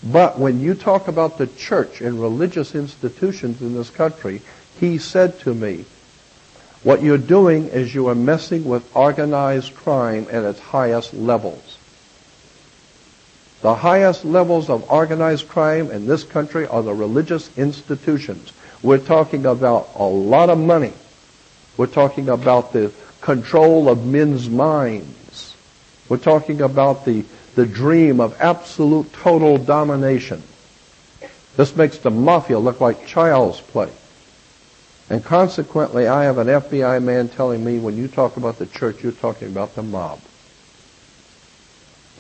But when you talk about the church and religious institutions in this country, he said to me, what you're doing is you are messing with organized crime at its highest levels. The highest levels of organized crime in this country are the religious institutions. We're talking about a lot of money. We're talking about the control of men's minds. We're talking about the dream of absolute total domination. This makes the mafia look like child's play. And consequently, I have an FBI man telling me when you talk about the church, you're talking about the mob.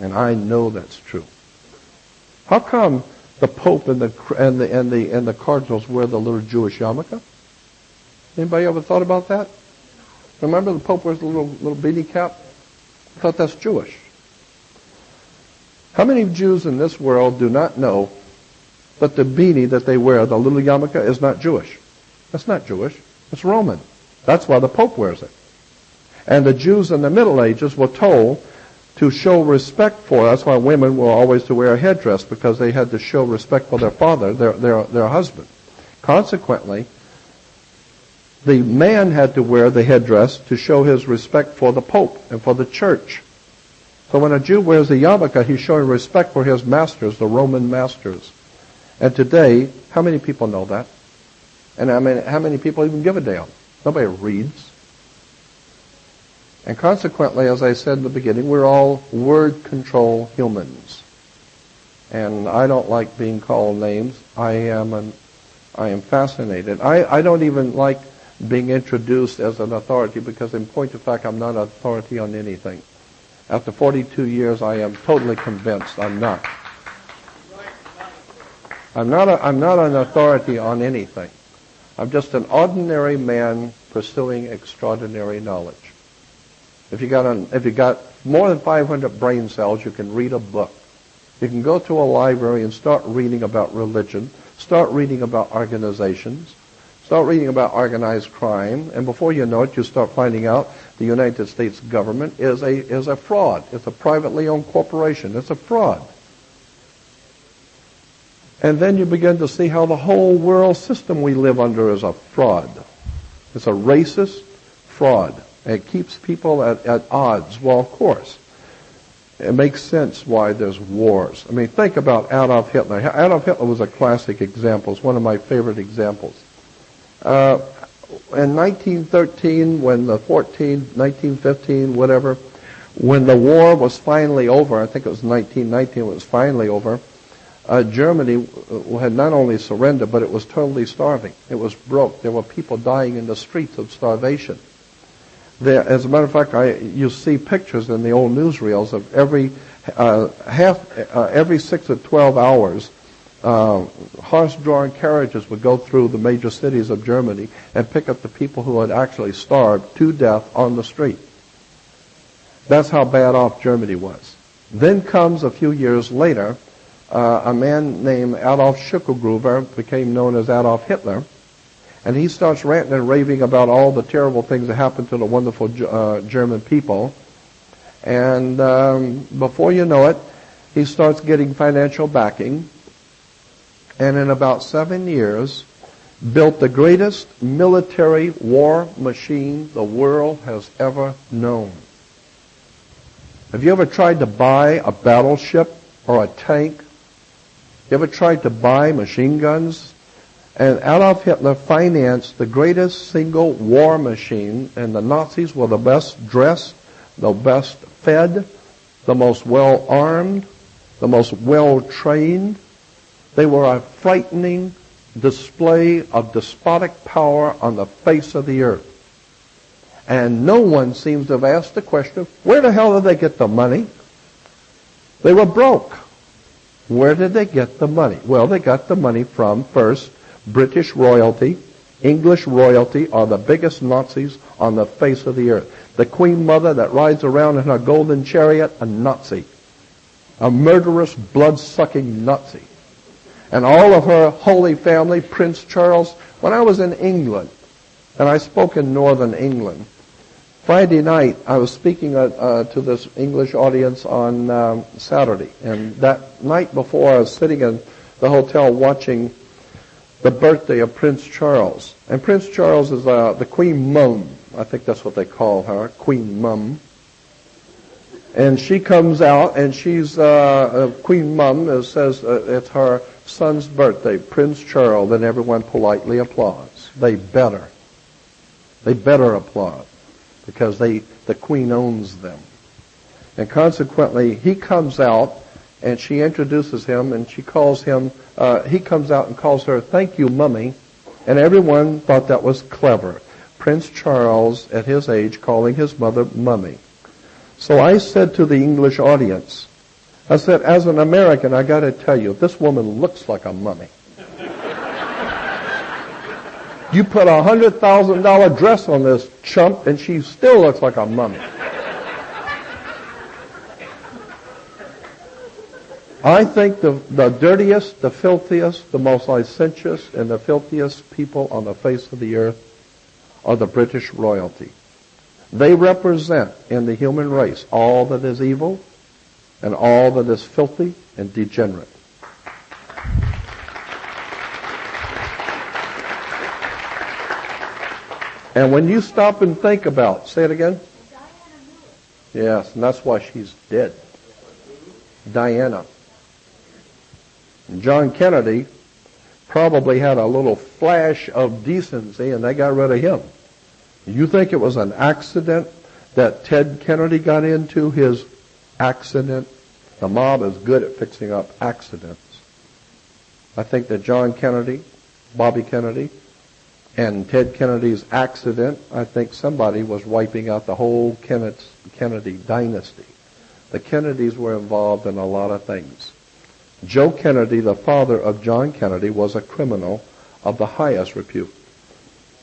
And I know that's true. How come the Pope and the cardinals wear the little Jewish yarmulke? Anybody ever thought about that? Remember the Pope wears the little beanie cap? I thought that's Jewish. How many Jews in this world do not know that the beanie that they wear, the little yarmulke, is not Jewish? That's not Jewish. It's Roman. That's why the Pope wears it. And the Jews in the Middle Ages were told to show respect for, that's why women were always to wear a headdress, because they had to show respect for their father, their husband. Consequently, the man had to wear the headdress to show his respect for the Pope and for the church. So when a Jew wears a yarmulke, he's showing respect for his masters, the Roman masters. And today, how many people know that? And I mean, how many people even give a damn? Nobody reads. And consequently, as I said in the beginning, we're all word control humans. And I don't like being called names. I am fascinated. I don't even like being introduced as an authority, because in point of fact, I'm not an authority on anything. After 42 years, I am totally convinced I'm not. I'm not an authority on anything. I'm just an ordinary man pursuing extraordinary knowledge. If you got more than 500 brain cells, you can read a book. You can go to a library and start reading about religion, start reading about organizations, start reading about organized crime, and before you know it, you start finding out the United States government is a fraud. It's a privately owned corporation. It's a fraud. And then you begin to see how the whole world system we live under is a fraud. It's a racist fraud. It keeps people at odds. Well, of course, it makes sense why there's wars. I mean, think about Adolf Hitler. Adolf Hitler was a classic example. It's one of my favorite examples. In 1913, 1915, whatever, when the war was finally over, I think it was 1919, it was finally over, Germany had not only surrendered, but it was totally starving. It was broke. There were people dying in the streets of starvation. As a matter of fact, you see pictures in the old newsreels of every 6 to 12 hours, horse-drawn carriages would go through the major cities of Germany and pick up the people who had actually starved to death on the street. That's how bad off Germany was. Then comes a few years later, a man named Adolf Schicklgruber became known as Adolf Hitler, and he starts ranting and raving about all the terrible things that happened to the wonderful German people. And before you know it, he starts getting financial backing, and in about 7 years, built the greatest military war machine the world has ever known. Have you ever tried to buy a battleship or a tank? You ever tried to buy machine guns? And Adolf Hitler financed the greatest single war machine, and the Nazis were the best dressed, the best fed, the most well-armed, the most well-trained. They were a frightening display of despotic power on the face of the earth. And no one seems to have asked the question, where the hell did they get the money? They were broke. Where did they get the money? Well, they got the money from, first, British royalty. English royalty are the biggest Nazis on the face of the earth. The Queen Mother that rides around in her golden chariot, a Nazi. A murderous, blood-sucking Nazi. And all of her holy family, Prince Charles. When I was in England, and I spoke in northern England, Friday night, I was speaking to this English audience on Saturday. And that night before, I was sitting in the hotel watching the birthday of Prince Charles. And Prince Charles is the Queen Mum. I think that's what they call her, Queen Mum. And she comes out, and she's Queen Mum. It says it's her son's birthday, Prince Charles, and everyone politely applauds. They better applaud, because the Queen owns them. And consequently, he comes out, and she introduces him, and she calls him, he comes out and calls her, "Thank you, Mummy." And everyone thought that was clever. Prince Charles, at his age, calling his mother Mummy. So I said to the English audience, I said, as an American, I got to tell you, this woman looks like a mummy. You put a $100,000 dress on this chump, and she still looks like a mummy. I think the dirtiest, the filthiest, the most licentious, and the filthiest people on the face of the earth are the British royalty. They represent in the human race all that is evil and all that is filthy and degenerate. And when you stop and think about, say it again? Yes, and that's why she's dead. Diana. And John Kennedy probably had a little flash of decency, and they got rid of him. You think it was an accident that Ted Kennedy got into his accident? The mob is good at fixing up accidents. I think that John Kennedy, Bobby Kennedy, and Ted Kennedy's accident, I think somebody was wiping out the whole Kennedy dynasty. The Kennedys were involved in a lot of things. Joe Kennedy, the father of John Kennedy, was a criminal of the highest repute.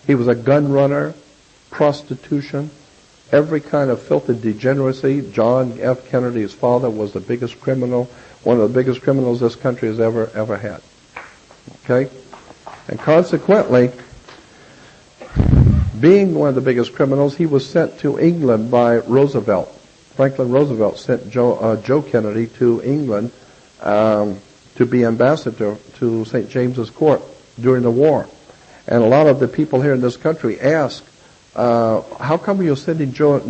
He was a gun runner, prostitution, every kind of filthy degeneracy. John F. Kennedy's father was the biggest criminal, one of the biggest criminals this country has ever had. Okay? And consequently, being one of the biggest criminals, he was sent to England by Roosevelt. Franklin Roosevelt sent Joe Kennedy to England to be ambassador to St. James's Court during the war. And a lot of the people here in this country ask, how come you're sending Joe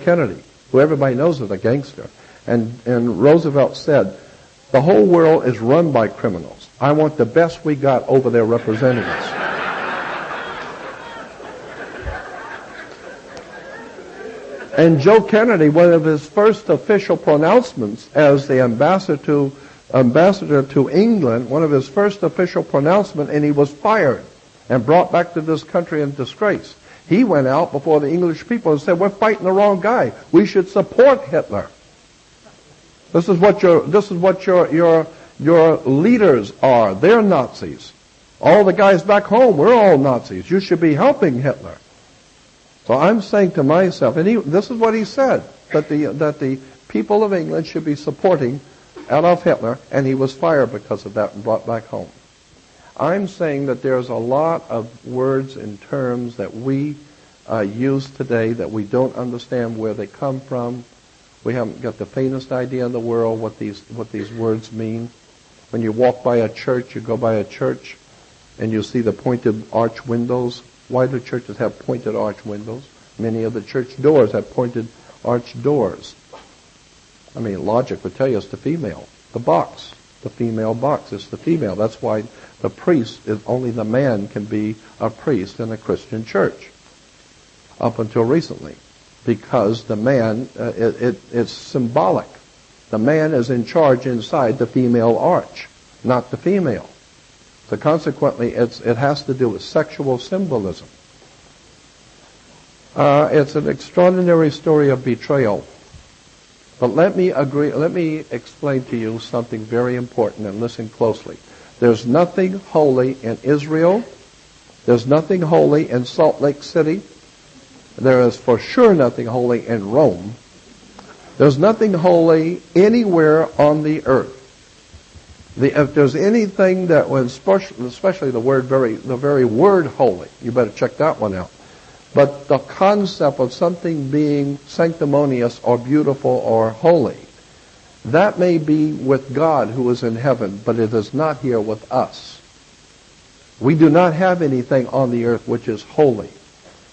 Kennedy, who everybody knows is a gangster? And Roosevelt said, the whole world is run by criminals. I want the best we got over their representatives. And Joe Kennedy, one of his first official pronouncements as the ambassador to England, one of his first official pronouncements, and he was fired and brought back to this country in disgrace. He went out before the English people and said, we're fighting the wrong guy. We should support Hitler. This is what your leaders are. They're Nazis. All the guys back home, we're all Nazis. You should be helping Hitler. So I'm saying to myself, and this is what he said, that the people of England should be supporting Adolf Hitler, and he was fired because of that and brought back home. I'm saying that there's a lot of words and terms that we use today that we don't understand where they come from. We haven't got the faintest idea in the world what these words mean. When you walk by a church, you go by a church, and you see the pointed arch windows. Why do churches have pointed arch windows? Many of the church doors have pointed arch doors. I mean, logic would tell you it's the female. The box, the female box, it's the female. That's why the priest is only the man can be a priest in a Christian church up until recently, because the man, it's symbolic. The man is in charge inside the female arch, not the female. So consequently, it has to do with sexual symbolism. It's an extraordinary story of betrayal. But let me explain to you something very important, and listen closely. There's nothing holy in Israel. There's nothing holy in Salt Lake City. There is for sure nothing holy in Rome. There's nothing holy anywhere on the earth. If there's anything that was, especially the very word holy, you better check that one out. But the concept of something being sanctimonious or beautiful or holy, that may be with God who is in heaven, but it is not here with us. We do not have anything on the earth which is holy.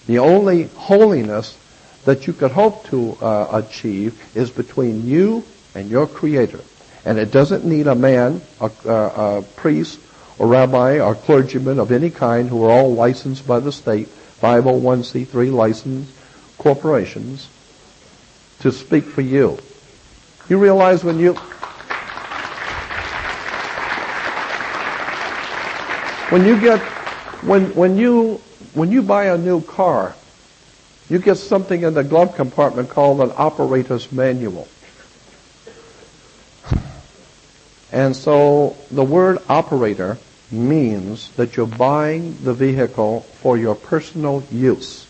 The only holiness that you could hope to achieve is between you and your Creator. And it doesn't need a man, a priest, or rabbi, or clergyman of any kind who are all licensed by the state, 501c3 licensed corporations, to speak for you. You realize when you buy a new car, you get something in the glove compartment called an operator's manual. And so the word operator means that you're buying the vehicle for your personal use.